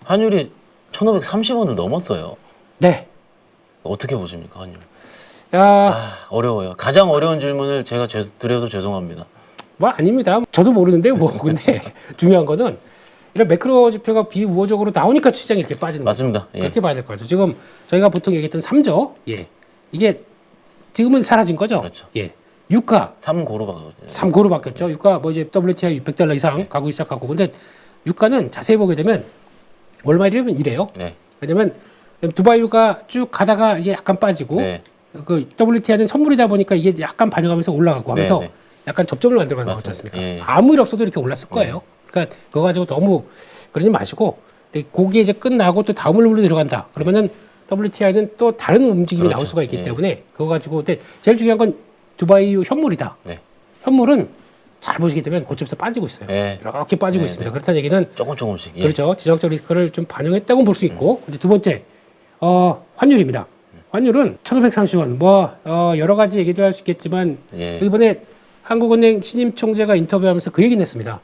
환율이 1,530원을 넘었어요. 네. 어떻게 보십니까, 환율? 야, 어려워요. 가장 어려운 질문을 제가 드려서 죄송합니다. 뭐 아닙니다. 저도 모르는데 뭐 근데 중요한 거는 이런 매크로 지표가 비우호적으로 나오니까 시장이 이렇게 빠지는 거죠. 맞습니다. 예. 그렇게 봐야 될 거죠. 지금 저희가 보통 얘기했던 3조, 예, 이게 지금은 사라진 거죠. 그렇죠. 예, 유가 3고로 바뀌었죠. 3고로 바뀌었죠. 유가 뭐 이제 WTI 600달러 이상 가고 시작하고, 근데 유가는 자세히 보게 되면 월말이면 이래요. 네. 왜냐면 두바이유가 쭉 가다가 이게 약간 빠지고, 네. 그 WTI는 선물이다 보니까 이게 약간 반영하면서 올라가고 하면서 네. 약간 접점을 만들어가는 거지 맞습니다. 않습니까? 예. 아무 일 없어도 이렇게 올랐을 거예요. 그러니까 그거 가지고 너무 그러지 마시고, 근데 그게 이제 끝나고 또 다음 물로 들어간다. 그러면은 WTI는 또 다른 움직임이 그렇죠. 나올 수가 있기 예. 때문에 그거 가지고, 근데 제일 중요한 건 두바이유 현물이다. 네. 현물은 잘 보시게 되면 고점에서 빠지고 있어요. 네. 이렇게 빠지고 네, 있습니다. 네. 그렇다는 얘기는 조금씩. 예. 그렇죠. 지정학적 리스크를 좀 반영했다고 볼 수 있고, 이제 두 번째, 환율입니다. 환율은 1,530원. 여러 가지 얘기도 할 수 있겠지만, 예. 이번에 한국은행 신임 총재가 인터뷰하면서 그 얘기는 했습니다.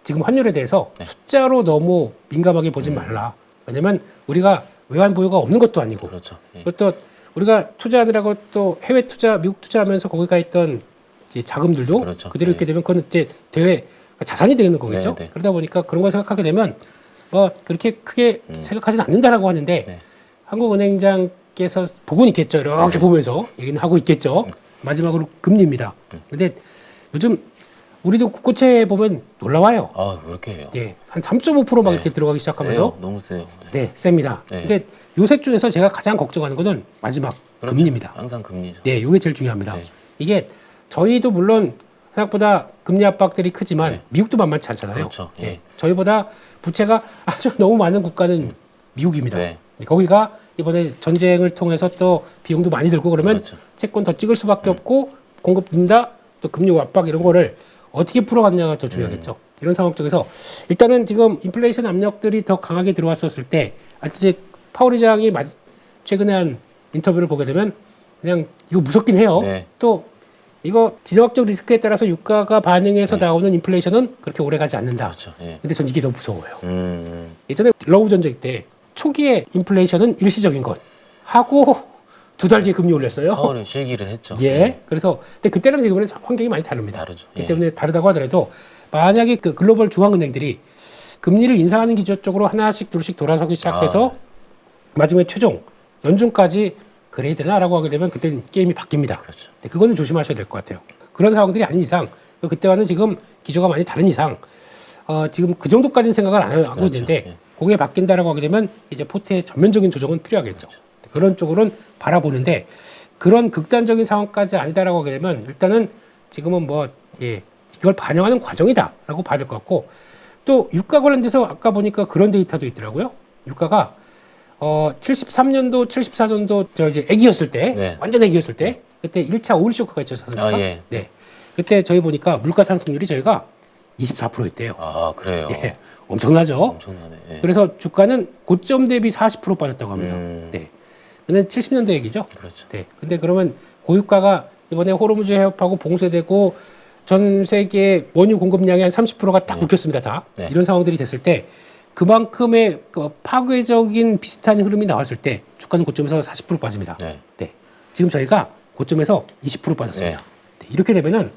지금 환율에 대해서 네. 숫자로 너무 민감하게 보지 말라. 왜냐면 우리가 외환 보유가 없는 것도 아니고, 그렇죠. 예. 그리고 또 우리가 투자하느라고 또 해외 투자, 미국 투자하면서 거기 가 있던 이제 자금들도 그렇죠. 그대로 네. 있게 되면 그건 이제 대외 자산이 되는 거겠죠. 네, 네. 그러다 보니까 그런 걸 생각하게 되면 그렇게 크게 생각하지는 않는다라고 하는데, 네. 한국은행장께서 보고는 있겠죠. 이렇게 보면서 얘기는 하고 있겠죠. 마지막으로 금리입니다. 근데 요즘 우리도 국고채 보면 놀라워요. 왜 이렇게 해요? 예, 한 3.5% 막 네. 이렇게 들어가기 시작하면서 세요. 너무 세요. 네. 네, 셉니다. 네. 근데 요새 중에서 제가 가장 걱정하는 거는 마지막 그렇죠. 금리입니다. 항상 금리죠. 네, 이게 제일 중요합니다. 네. 이게 저희도 물론 생각보다 금리 압박들이 크지만 네. 미국도 만만치 않잖아요. 그렇죠. 예. 네, 저희보다 부채가 아주 너무 많은 국가는 미국입니다. 네. 거기가 이번에 전쟁을 통해서 또 비용도 많이 들고 그러면 그렇죠. 채권 더 찍을 수밖에 없고 공급 둔다, 또 금리 압박 이런 거를 어떻게 풀어갔냐가 더 중요하겠죠. 이런 상황 속에서 일단은 지금 인플레이션 압력들이 더 강하게 들어왔었을 때, 이제 파월 의장이 최근에 한 인터뷰를 보게 되면 그냥 이거 무섭긴 해요. 네. 또 이거 지정학적 리스크에 따라서 유가가 반응해서 네. 나오는 인플레이션은 그렇게 오래 가지 않는다. 그렇죠. 예. 근데 전 이게 더 무서워요. 음. 예전에 러우 전쟁 때 초기에 인플레이션은 일시적인 것 하고 두 달 뒤에 금리 올렸어요. 파월이 실기를 했죠. 예. 그래서 근데 그때랑 지금은 환경이 많이 다릅니다. 다르죠. 그렇기 예. 때문에 다르다고 하더라도 만약에 그 글로벌 중앙은행들이 금리를 인상하는 기조 쪽으로 하나씩 둘씩 돌아서기 시작해서 마지막에 최종 연준까지 그래야 되나라고 하게 되면 그때는 게임이 바뀝니다. 그렇죠. 근데 그거는 조심하셔야 될 것 같아요. 그런 상황들이 아닌 이상, 그때와는 지금 기조가 많이 다른 이상, 지금 그 정도까지는 생각을 안 하고 그렇죠. 있는데, 예. 그게 바뀐다라고 하게 되면 이제 포트의 전면적인 조정은 필요하겠죠. 그런 쪽으로는 바라보는데, 그런 극단적인 상황까지 아니다라고 하게 되면 일단은 지금은 이걸 반영하는 과정이다라고 봐야 될 것 같고, 또 유가 관련돼서 아까 보니까 그런 데이터도 있더라고요. 유가가 73년도, 74년도 저 이제 애기였을 때, 네. 완전 애기였을 때, 그때 1차 오일 쇼크가 있었지 않습니까? 예. 네. 그때 저희 보니까 물가 상승률이 저희가 24%였대요. 그래요. 예. 엄청나죠? 엄청나네. 예. 그래서 주가는 고점 대비 40% 빠졌다고 합니다. 네. 근데 70년대 얘기죠. 그렇죠. 네. 근데 그러면 고유가가 이번에 호르무즈 해협하고 봉쇄되고 전 세계 원유 공급량의 한 30%가 딱 묶였습니다. 다. 네. 이런 상황들이 됐을 때 그만큼의 파괴적인 비슷한 흐름이 나왔을 때 주가는 고점에서 40% 빠집니다. 네. 네. 지금 저희가 고점에서 20% 빠졌습니다. 네. 네. 이렇게 되면은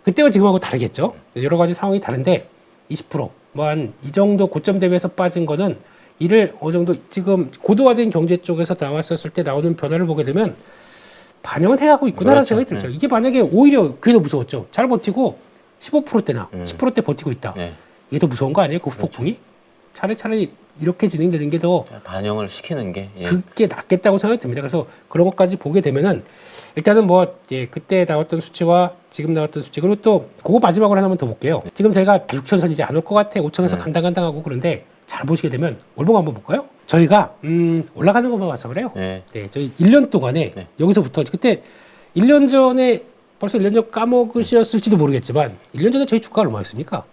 그때와 지금하고 다르겠죠. 여러 가지 상황이 다른데 20% 뭐 한 이 정도 고점 대비해서 빠진 거는 이를 어느 정도 지금 고도화된 경제 쪽에서 나왔었을 때 나오는 변화를 보게 되면 반영은 해가고 있구나라는 그렇죠. 생각이 들죠. 이게 만약에 오히려 그게 더 무서웠죠. 잘 버티고 15%대나 10%대 버티고 있다. 네. 이게 더 무서운 거 아니에요? 그 후폭풍이? 차라리 이렇게 진행되는 게 더 반영을 시키는 게. 예. 그게 낫겠다고 생각이 듭니다. 그래서 그런 것까지 보게 되면은 일단은 그때 나왔던 수치와 지금 나왔던 수치, 그리고 또 그거 마지막으로 하나만 더 볼게요. 지금 저희가 6천선 이제 안 올 것 같아. 5천에서 간당간당하고 그런데 잘 보시게 되면 월봉 한번 볼까요? 저희가 올라가는 것만 봐서 그래요. 네. 네, 저희 1년 동안에 네. 여기서부터 그때 1년 전에 벌써 1년 전 까먹으셨을지도 모르겠지만 1년 전에 저희 주가가 얼마였습니까?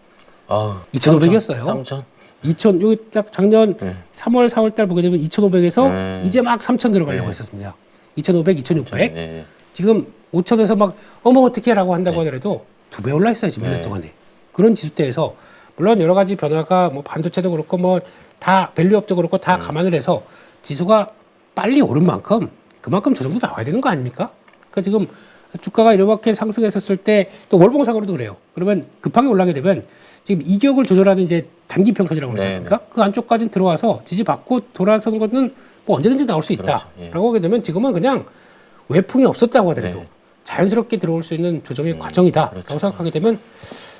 2,500이었어요. 3천. 2,000, 여기 딱 작년 네. 3월, 4월 달 보게 되면 2,500에서 이제 막 3,000 들어가려고 네. 했었습니다. 2,500, 2,600. 네. 지금 5,000에서 막 어떻게 라고 한다고 하더라도 2배 올라 있어요, 지금 1년 동안에. 그런 지수대에서 물론 여러 가지 변화가 반도체도 그렇고 다 밸류업도 그렇고 다 감안을 해서 지수가 빨리 오른 만큼 그만큼 조정도 나와야 되는 거 아닙니까? 그러니까 지금 주가가 이렇게 상승했었을 때 또 월봉상으로도 그래요. 그러면 급하게 올라가게 되면 지금 이격을 조절하는 이제 단기 평선이라고 그러지 않습니까? 그 안쪽까지 들어와서 지지받고 돌아서는 것은 뭐 언제든지 나올 수 있다라고 그렇죠. 하게 되면 지금은 그냥 외풍이 없었다고 하더라도 네. 자연스럽게 들어올 수 있는 조정의 과정이다라고 그렇죠. 생각하게 되면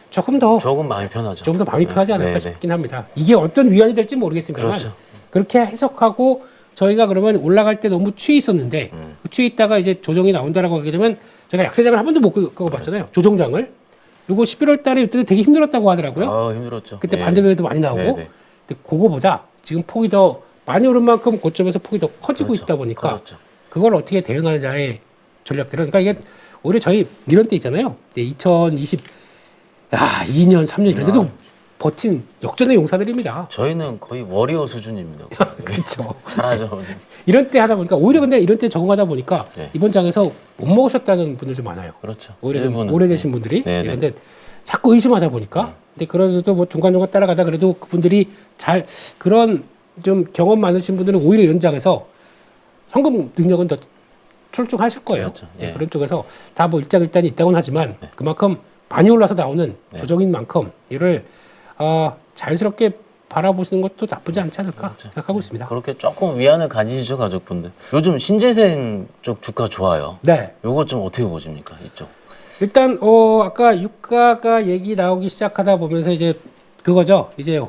조금 더 마음이 편하죠. 조금 더 마음이 편하지 않을까 네, 네. 싶긴 합니다. 이게 어떤 위안이 될지 모르겠습니다만 그렇죠. 그렇게 해석하고 저희가 그러면 올라갈 때 너무 취해 있었는데 그 취해 있다가 이제 조정이 나온다라고 하게 되면 제가 약세장을 한 번도 못 끄고봤잖아요. 조정장을. 요거 11월 달에 이때 되게 힘들었다고 하더라고요. 아, 힘들었죠. 그때 예. 반대매도 많이 나오고. 네, 네. 근데 그거보다 지금 폭이 더 많이 오른 만큼 고점에서 폭이 더 커지고 그렇죠. 있다 보니까 그렇죠. 그걸 어떻게 대응하느냐의 전략들은 그러니까 이게 오히려 저희 이런 때 있잖아요. 2022년, 3년 이런 데도 버틴 역전의 용사들입니다. 저희는 거의 워리어 수준입니다. 그렇죠. 잘하죠. 이런 때 하다 보니까 오히려 근데 이런 때 적응하다 보니까 네. 이번 장에서 못 먹으셨다는 분들도 많아요. 그렇죠. 오히려 좀 일본은. 오래되신 분들이 네, 네. 그런데 자꾸 의심하다 보니까 근데 그래도 뭐 중간중간 따라가다 그래도 그분들이 잘 그런 좀 경험 많으신 분들은 오히려 연장해서 현금 능력은 더 출중하실 거예요. 그렇죠. 네, 예. 그런 쪽에서 다 뭐 일장일단이 있다고는 하지만 네. 그만큼 많이 올라서 나오는 네. 조정인 만큼 이를 자연스럽게 바라보시는 것도 나쁘지 않지 않을까 그렇죠. 생각하고 있습니다. 그렇게 조금 위안을 가지시죠, 가족분들. 요즘 신재생 쪽 주가 좋아요. 네. 요거 좀 어떻게 보십니까, 이쪽? 일단 아까 유가가 얘기 나오기 시작하다 보면서 이제 그거죠. 이제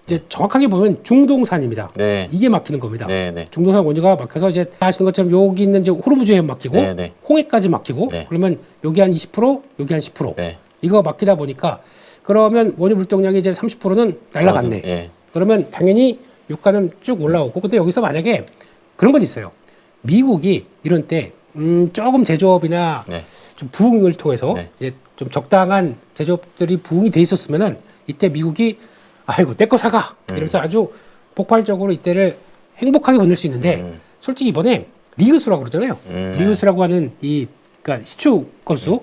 이제 정확하게 보면 중동산입니다. 네. 이게 막히는 겁니다. 네, 네. 중동산 원유가 막혀서 이제 다 아시는 것처럼 여기 있는 이제 호르무즈에 막히고 네, 네. 홍해까지 막히고 네. 그러면 여기 한 20%, 여기 한 10%. 네. 이거 막히다 보니까 그러면 원유 물동량이 이제 30%는 날라갔네. 예. 그러면 당연히 유가는 쭉 올라오고 근데 여기서 만약에 그런 건 있어요. 미국이 이런 때 조금 제조업이나 네. 좀 부흥을 통해서 네. 이제 좀 적당한 제조업들이 부흥이 돼 있었으면은 이때 미국이 아이고 내 거 사가 이러면서 아주 폭발적으로 이때를 행복하게 보낼 수 있는데 솔직히 이번에 리그수라고 그러잖아요. 리그수라고 하는 그러니까 시추 건수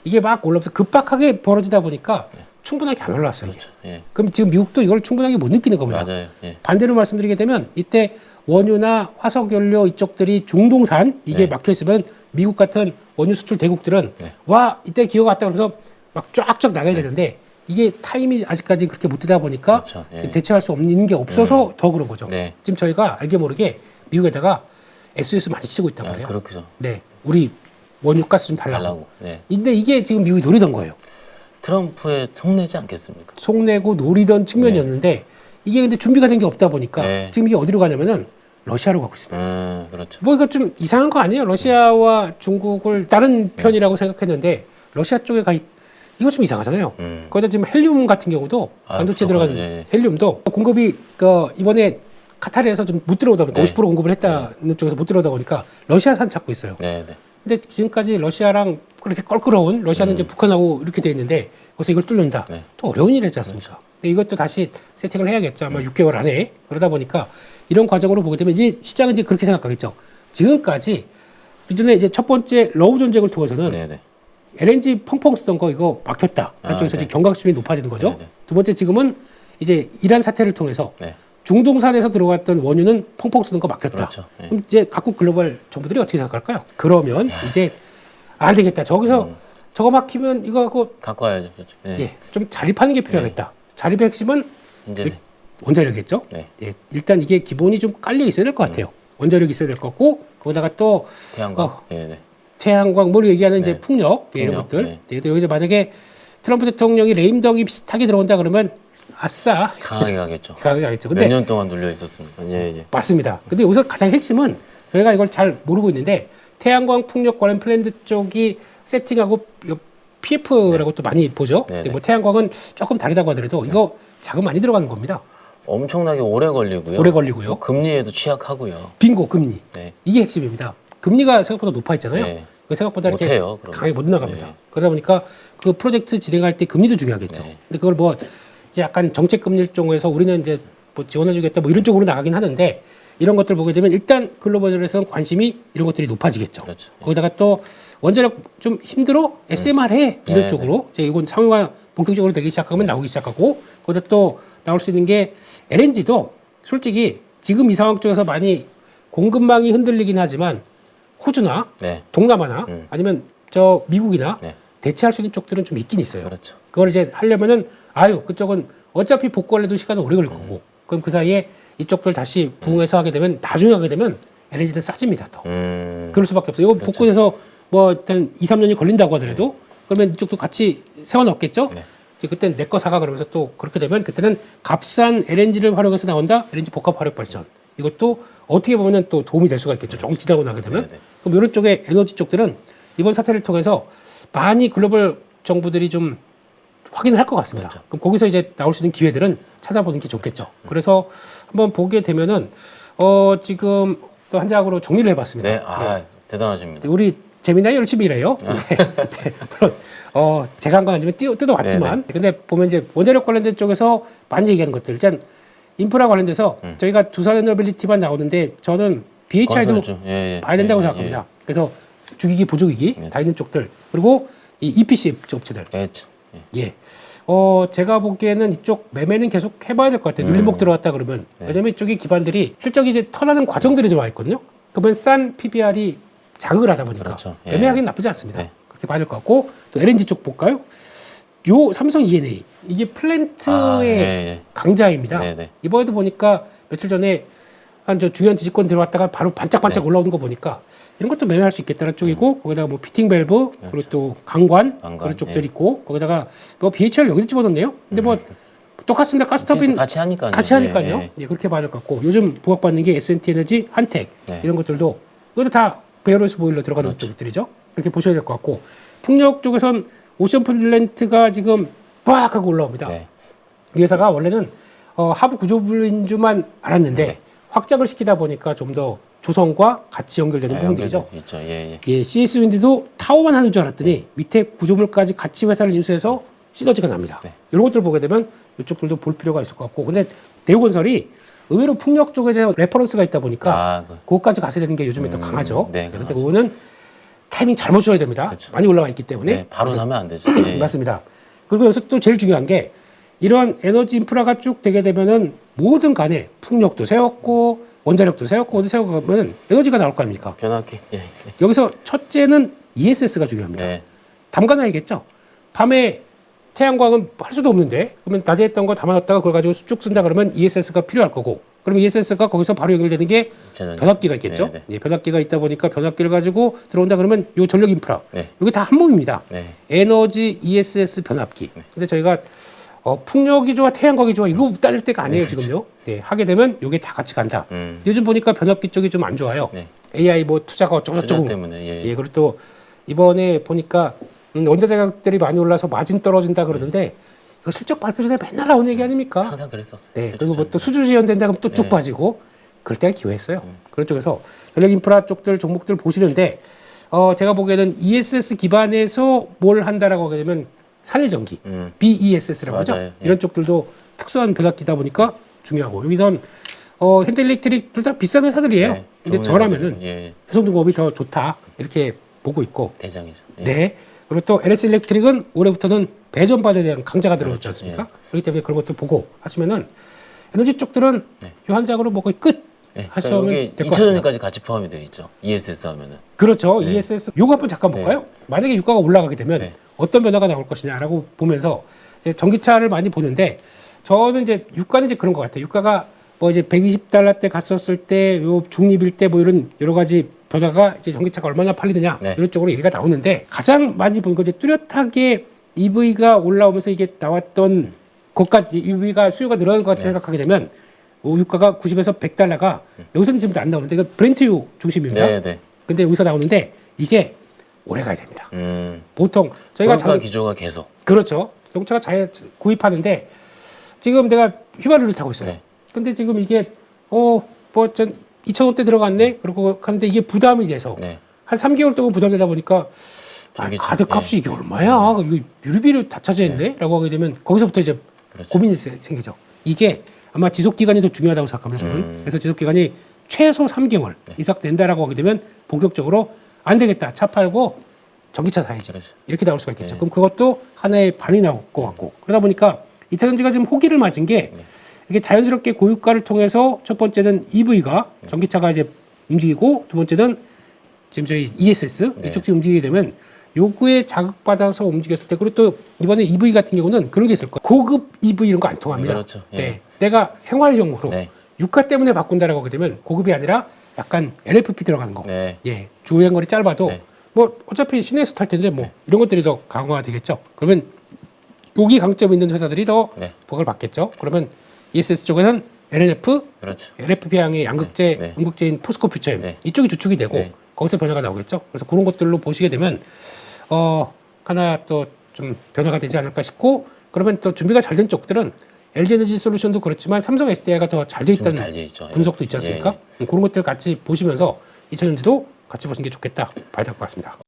이게 막 올라오면서 급박하게 벌어지다 보니까 충분하게 안 올라왔어요. 이게. 그렇죠. 예. 그럼 지금 미국도 이걸 충분하게 못 느끼는 겁니다. 맞아요. 예. 반대로 말씀드리게 되면 이때 원유나 화석연료 이쪽들이 중동산 이게 네. 막혀 있으면 미국 같은 원유 수출 대국들은 네. 와 이때 기회가 왔다 그러면서 막 쫙쫙 나가야 되는데 이게 타임이 아직까지 그렇게 못 되다 보니까 그렇죠. 예. 지금 대체할 수 없는 게 없어서 더 그런 거죠. 네. 지금 저희가 알게 모르게 미국에다가 SOS 많이 치고 있단 말이에요. 그렇죠. 네, 우리 원유 가스 좀 달라고. 달라고. 네. 근데 이게 지금 미국이 노리던 거예요. 트럼프에 속내지 않겠습니까? 속내고 노리던 측면이었는데 이게 근데 준비가 된 게 없다 보니까 네. 지금 이게 어디로 가냐면은 러시아로 가고 있습니다. 그렇죠. 뭐 이거 좀 이상한 거 아니에요? 러시아와 중국을 다른 편이라고 생각했는데 러시아 쪽에 이거 좀 이상하잖아요. 거기다 지금 헬륨 같은 경우도 반도체 들어가는 예. 헬륨도 공급이 이번에 카타르에서 좀 못 들어오다 보니까 네. 50% 공급을 했다는 쪽에서 못 들어오다 보니까 러시아산 찾고 있어요. 네, 네. 근데 지금까지 러시아랑 그렇게 껄끄러운 러시아는 이제 북한하고 이렇게 돼 있는데 거기서 이걸 뚫는다. 네. 또 어려운 일이지 않습니까? 근데 이것도 다시 세팅을 해야겠죠. 아마 6개월 안에. 그러다 보니까 이런 과정으로 보게 되면 이제 시장은 이제 그렇게 생각하겠죠. 지금까지 기존에 이제 첫 번째 러우 전쟁을 통해서는 네, 네. LNG 펑펑 쓰던 거 이거 막혔다. 한쪽에서 네. 이제 경각심이 높아지는 거죠. 네, 네. 두 번째 지금은 이제 이란 사태를 통해서 네. 중동산에서 들어왔던 원유는 펑펑 쓰는 거 막혔다. 그렇죠. 예. 그럼 이제 각국 글로벌 정부들이 어떻게 생각할까요? 그러면 이제 안 되겠다. 저기서 저거 막히면 이거 하고 갖고 와야죠. 그렇죠. 네. 예, 좀 자립하는 게 필요하겠다. 자립의 핵심은 이제 원자력이겠죠. 네. 예, 일단 이게 기본이 좀 깔려 있어야 될 것 같아요. 원자력이 있어야 될 것 같고 거기다가 또 태양광. 네, 네. 태양광 뭐 얘기하는 이제 네. 풍력, 예, 이런 풍력, 것들. 네. 예, 또 여기서 만약에 트럼프 대통령이 레임덕이 비슷하게 들어온다 그러면 아싸 강하게 가겠죠. 가게 가겠죠. 몇 근데 년 동안 눌려 있었습니까? 예, 예. 맞습니다. 근데 여기서 가장 핵심은 저희가 이걸 잘 모르고 있는데 태양광 풍력 관련 플랜드 쪽이 세팅하고 PF라고 또 많이 보죠. 네, 근데 네. 뭐 태양광은 조금 다르다고 하더라도 이거 자금 많이 들어가는 겁니다. 엄청나게 오래 걸리고요. 오래 걸리고요. 뭐 금리에도 취약하고요. 빙고 금리. 네. 이게 핵심입니다. 금리가 생각보다 높아 있잖아요. 네. 그 생각보다 이렇게 못해요, 그럼. 강하게 못 나갑니다. 네. 그러다 보니까 그 프로젝트 진행할 때 금리도 중요하겠죠. 네. 근데 그걸 뭐 이제 약간 정책 금리 일종에서 우리는 이제 뭐 지원해주겠다 뭐 이런 쪽으로 나가긴 하는데 이런 것들 보게 되면 일단 글로벌에서는 관심이 이런 것들이 높아지겠죠. 그렇죠. 거기다가 또 원자력 좀 힘들어? SMR 해? 이런 네, 쪽으로 이제 이건 상용화 본격적으로 되기 시작하면 나오기 시작하고 거기다 또 나올 수 있는 게 LNG도 솔직히 지금 이 상황 쪽에서 많이 공급망이 흔들리긴 하지만 호주나 네. 동남아나 아니면 저 미국이나 네. 대체할 수 있는 쪽들은 좀 있긴 있어요. 그렇죠. 그걸 이제 하려면은 그쪽은 어차피 복구하려도 시간은 오래 걸릴 거고 그럼 그 사이에 이쪽들 다시 부응해서 하게 되면 나중에 하게 되면 LNG는 싸집니다. 더. 그럴 수밖에 없어요. 이거 그렇죠. 복구해서 뭐 일단 2, 3년이 걸린다고 하더라도 그러면 이쪽도 같이 세워 넣겠죠. 네. 이제 그때는 내 거 사가 그러면서 또 그렇게 되면 그때는 값싼 LNG를 활용해서 나온다. LNG 복합 화력 발전. 이것도 어떻게 보면 또 도움이 될 수가 있겠죠. 조금 지나고 나게 되면. 네네. 그럼 이런 쪽에 에너지 쪽들은 이번 사태를 통해서 많이 글로벌 정부들이 좀 확인을 할 것 같습니다. 그렇죠. 그럼 거기서 이제 나올 수 있는 기회들은 찾아보는 게 좋겠죠. 그래서 한번 보게 되면은 지금 또 한 장으로 정리를 해봤습니다. 네. 대단하십니다. 우리 재미나게 열심히 일해요. 네. 물론 제가 한 건 아니지만 뜯어왔지만 근데 보면 이제 원자력 관련된 쪽에서 많이 얘기하는 것들 일단 인프라 관련돼서 저희가 두산 에너빌리티만 나오는데 저는 BHI도 건설주. 봐야 된다고 생각합니다. 그래서 주기기 보조기기 다 있는 쪽들 그리고 이 EPC 업체들 그렇죠. 예. 제가 보기에는 이쪽 매매는 계속 해봐야 될 것 같아요. 눌림목 들어갔다 그러면. 왜냐면 이쪽이 기반들이 실적이 이제 턴하는 과정들이 좀 와 있거든요. 그러면 싼 PBR이 자극을 하다 보니까 그렇죠. 매매하기는 나쁘지 않습니다. 네. 그렇게 봐야 될 것 같고 또 LNG 쪽 볼까요? 요 삼성 E&A 이게 플랜트의 강자입니다. 네네. 이번에도 보니까 며칠 전에 한 저 중요한 지지권 들어왔다가 바로 반짝반짝 올라오는 거 보니까 이런 것도 매매할 수 있겠다는 쪽이고 거기다가 뭐 피팅 밸브 그리고 또 강관 그런 쪽들 있고 거기다가 뭐 BHR 여기도 집어넣네요. 근데 뭐 똑같습니다. 가스터빈 같이 하니까요. 하니까요. 예, 그렇게 봐야 될 것 같고 요즘 부각받는 게 S&T 에너지, 한택 이런 것들도 이것도 다 베어로스 보일러 들어가는 쪽들이죠. 이렇게 보셔야 될 것 같고 풍력 쪽에선 오션 플랜트가 지금 빡 하고 올라옵니다. 이 회사가 원래는 하부 구조부인 줄만 알았는데 확장을 시키다 보니까 좀 더 조성과 같이 연결되는 부분들이죠. 있죠. CS 윈드도 타워만 하는 줄 알았더니 밑에 구조물까지 같이 회사를 인수해서 시너지가 납니다. 이런 것들 보게 되면 이쪽들도 볼 필요가 있을 것 같고 근데 대우건설이 의외로 풍력 쪽에 대한 레퍼런스가 있다 보니까 그것까지 가세야 되는 게 요즘에 더 강하죠. 그런데 그거는 타이밍 잘못 줘야 됩니다. 그렇죠. 많이 올라와 있기 때문에 바로 사면 안 되죠. 맞습니다. 그리고 여기서 또 제일 중요한 게 이러한 에너지 인프라가 쭉 되게 되면은 뭐든 간에 풍력도 세웠고 원자력도 세웠고 어디 세우고 가면은 에너지가 나올 거 아닙니까? 변압기. 여기서 첫째는 ESS가 중요합니다. 담가놔야겠죠. 밤에 태양광은 할 수도 없는데 그러면 낮에 했던 거 담아놨다가 그걸 가지고 쭉 쓴다 그러면 ESS가 필요할 거고 그러면 ESS가 거기서 바로 연결되는 게 변압기가 있겠죠. 변압기가 있다 보니까 변압기를 가지고 들어온다 그러면 요 전력 인프라 이게 다 한 몸입니다. 에너지 ESS 변압기. 근데 저희가 풍력이 좋아 태양광이 좋아 이거 따질 때가 아니에요 지금요. 하게 되면 이게 다 같이 간다. 요즘 보니까 변압기 쪽이 좀 안 좋아요. AI 뭐 투자가 어쩌고저쩌고. 때문에. 그리고 또 이번에 보니까 원자재 가격들이 많이 올라서 마진 떨어진다 그러는데 이거 실적 발표 전에 맨날 나오는 얘기 아닙니까? 항상 그랬었어요. 그리고 뭐 또 수주 지연된다 그러면 또 쭉 빠지고 그럴 때가 기회였어요. 그런 쪽에서 전력 인프라 쪽들 종목들 보시는데 제가 보기에는 ESS 기반에서 뭘 한다라고 하게 되면 산일전기, BESS라고 하죠. 이런 쪽들도 특수한 변압기다 보니까 중요하고 여기선 현대일렉트릭 둘 다 비싼 회사들이에요. 근데 저라면은 효성중공업이 더 좋다 이렇게 보고 있고 대장이죠. 그리고 또 LS 일렉트릭은 올해부터는 배전반에 대한 강자가 들어오지 않습니까? 그렇기 때문에 그런 것도 보고 하시면은 에너지 쪽들은 요 한 장으로 뭐 거의 끝 하시면 될 것 같습니다. 2차전지까지 같이 포함이 되어 있죠. ESS 하면은. 그렇죠. ESS 요거 한번 잠깐 볼까요? 만약에 유가가 올라가게 되면 어떤 변화가 나올 것이냐라고 보면서 이제 전기차를 많이 보는데 저는 이제 유가는 이제 그런 것 같아요. 유가가 뭐 이제 120달러 때 갔었을 때 요 중립일 때 뭐 이런 여러 가지 변화가 이제 전기차가 얼마나 팔리느냐 이런 쪽으로 얘기가 나오는데 가장 많이 보는 거 이제 뚜렷하게 EV가 올라오면서 이게 나왔던 것까지 EV가 수요가 늘어나는 것 같이 생각하게 되면 유가가 90에서 100달러가 여기서는 지금 안 나오는데 이거 브렌트유 중심입니다. 근데 여기서 나오는데 이게 오래 가야 됩니다. 보통 저희가 기조가 계속. 그렇죠. 자동차가 잘 구입하는데 지금 내가 휘발유를 타고 있어요. 근데 지금 이게 전 2,000원대 들어갔네. 그러고 하는데 이게 부담이 돼서 한 3개월 동안 부담되다 보니까 카드 값이 이게 얼마야? 이거 유류비를 다 차지했네? 라고 하게 되면 거기서부터 이제 고민이 생기죠. 이게 아마 지속 기간이 더 중요하다고 생각합니다. 저는. 그래서 지속 기간이 최소 3개월 이상 된다라고 하게 되면 본격적으로 안 되겠다. 차 팔고 전기차 사야지. 이렇게 나올 수가 있겠죠. 그럼 그것도 하나의 반이 나올 것 같고. 그러다 보니까 2차 전지가 지금 호기를 맞은 게 이게 자연스럽게 고유가를 통해서 첫 번째는 EV가 전기차가 이제 움직이고 두 번째는 지금 저희 ESS 네. 이쪽도 움직이게 되면 요거에 자극받아서 움직였을 때 그리고 또 이번에 EV 같은 경우는 그런 게 있을 거예요. 고급 EV 이런 거 안 통합니다. 그렇죠. 예. 네, 내가 생활용으로 네. 유가 때문에 바꾼다라고 하게 되면 고급이 아니라 약간 LFP 들어가는 거. 네. 예, 주행거리 짧아도 네. 뭐 어차피 시내에서 탈 텐데 뭐 이런 것들이 더 강화가 되겠죠. 그러면 여기 강점 있는 회사들이 더 네. 부각을 받겠죠. 그러면 ESS 쪽에는 LNF, 그렇죠. LFP향의 양극재, 네. 음극재인 포스코 퓨처엠 네. 이쪽이 주축이 되고 네. 거기서 변화가 나오겠죠. 그래서 그런 것들로 보시게 되면 하나 또 좀 변화가 되지 않을까 싶고 그러면 또 준비가 잘 된 쪽들은 LG에너지 솔루션도 그렇지만 삼성 SDI가 더 잘 돼 있다는 잘 돼 있죠. 예. 분석도 있지 않습니까? 그런 것들 같이 보시면서 2000년대도 같이 보시는 게 좋겠다 봐야 될 것 같습니다.